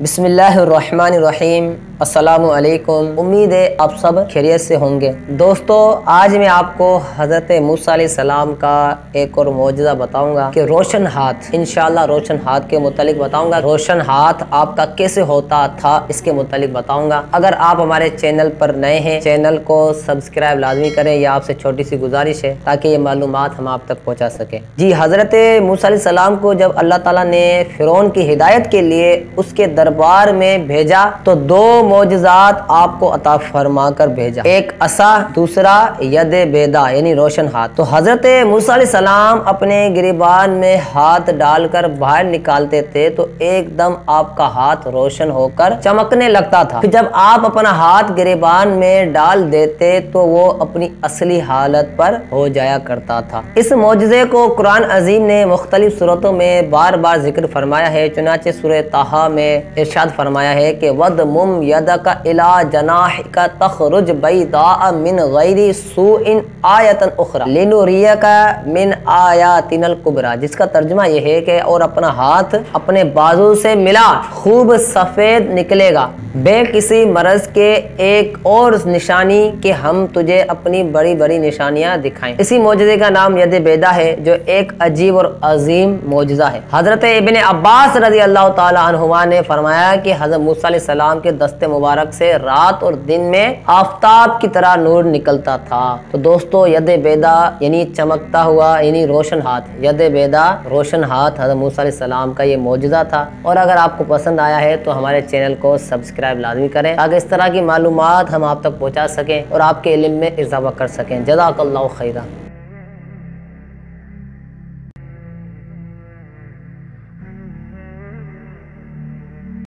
बिस्मिल्लाहिर्रहमानिर्रहीम। अस्सलामु अलैकुम। उम्मीद है आप सब खैरियत से होंगे। दोस्तों, आज मैं आपको हज़रत मूसा अलैहिस्सलाम का एक और मौजज़ा बताऊंगा कि रोशन हाथ, इंशाअल्लाह रोशन हाथ के मुतालिक बताऊंगा। रोशन हाथ आपका कैसे होता था इसके मुतालिक बताऊंगा। अगर आप हमारे चैनल पर नए हैं, चैनल को सब्सक्राइब लाजमी करें। यह आपसे छोटी सी गुजारिश है ताकि ये मालूमात हम आप तक पहुँचा सकें। जी, हज़रत मूसा अलैहिस्सलाम को जब अल्लाह ताला ने फ़िरौन की हिदायत के लिए उसके दरबार में भेजा तो दो मौजज़ात आपको अता फरमा कर भेजा, एक असा, दूसरा यद बेदा यानी रोशन हाथ। तो हजरत मूसा अलैहिस्सलाम अपने गिरबान में हाथ डालकर बाहर निकालते थे तो एकदम आपका हाथ रोशन होकर चमकने लगता था। फिर जब आप अपना हाथ गिरबान में डाल देते तो वो अपनी असली हालत पर हो जाया करता था। इस मौजज़े को कुरान अजीम ने मुख्तलिफ सूरतों में बार बार जिक्र फरमाया है। चुनाचे सूरह ताहा में इरशाद फरमाया है कि वद मुम यदका इला जनाहिका तखरुज बैदा मिन गैरी सूइन आयतन उखरा लिनुरियका मिन आयातिनल कुबरा, जिसका तर्जुमा यह है कि और अपना हाथ अपने बाजू से मिला, खूब सफेद निकलेगा बे किसी मरज के एक और निशानी कि हम तुझे अपनी बड़ी बड़ी निशानियां दिखाएं। इसी मौजज़े का नाम यद बेदा है जो एक अजीब और अजीम मौजज़ा है। हजरत इब्ने अब्बास रज़ी अल्लाह ताला अन्हुमा ने फरमाया कि हजरत मूसा अलैहिस्सलाम के दस्ते मुबारक से रात और दिन में आफताब की तरह नूर निकलता था। तो दोस्तों, यद बेदा यानी चमकता हुआ यानी रोशन हाथ, यद बेदा रोशन हाथ हजरत मूसा अलैहिस्सलाम का ये मौजज़ा था। और अगर आपको पसंद आया है तो हमारे चैनल को सब्सक्राइब लाजमी करें ताकि इस तरह की मालूमात हम आप तक पहुँचा सकें और आपके इल्म में इजाफा कर सकें। जज़ाकल्लाहु खैरा।